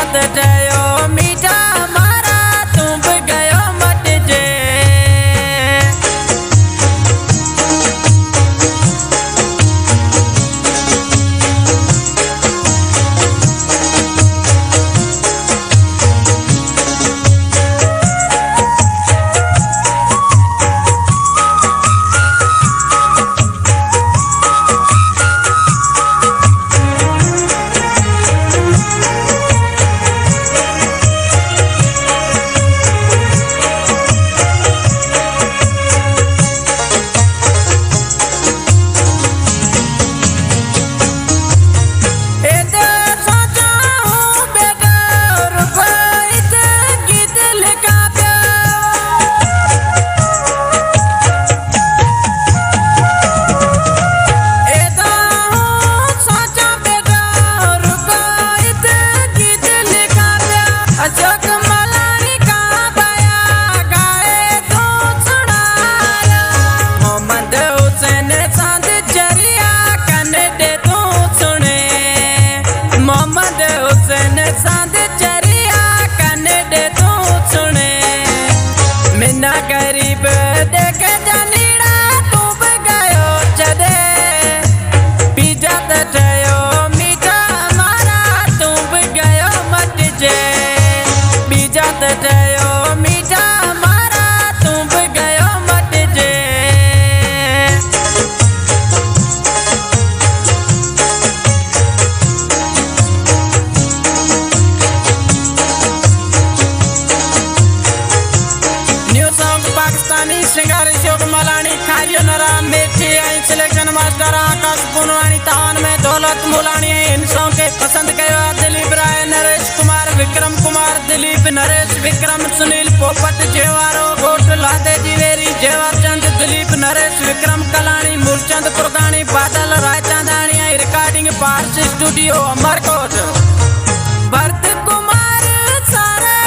बीजत ठयो मीठा मारा तुम गयो मट जे। मिना गरीब देख जनीड़ा तू गयो चदे बीजत ठयो मीठा मारा तू गयो मट जे। बीजत ठयो मीठा मारा तू गयो मट जे। पाकिस्तानी सिंगर शोक मलानी खारियो नरा मेठी आई सिलेक्शन मास्टर आकाश पुनवानी तान में दौलत मुलानी इन सॉन्ग के पसंद कयो दिलीप राय नरेश कुमार विक्रम कुमार दिलीप नरेश विक्रम सुनील पोपट जेवारो गोट लादे जीवेरी जेवर चंद दिलीप नरेश विक्रम कलानी मूलचंद पुरगानी बादल राय चांदानी रिकॉर्डिंग पार्स स्टूडियो अमरकोट भरत कुमार सारे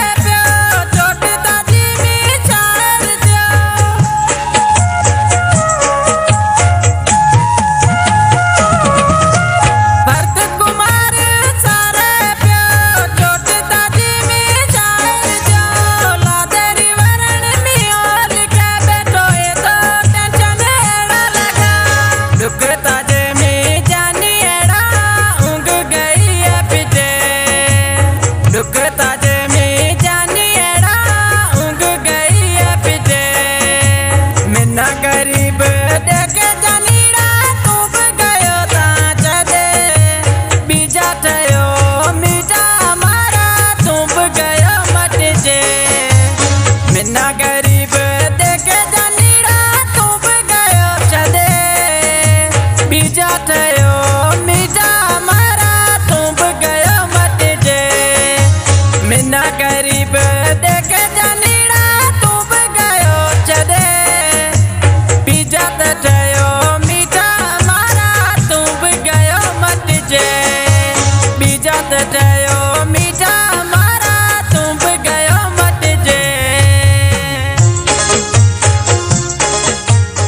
गरीब देख जनीड़ा तू गयो चदे बीजा ठयो मीठा मारा तू गयो मट जे। मिना गरीब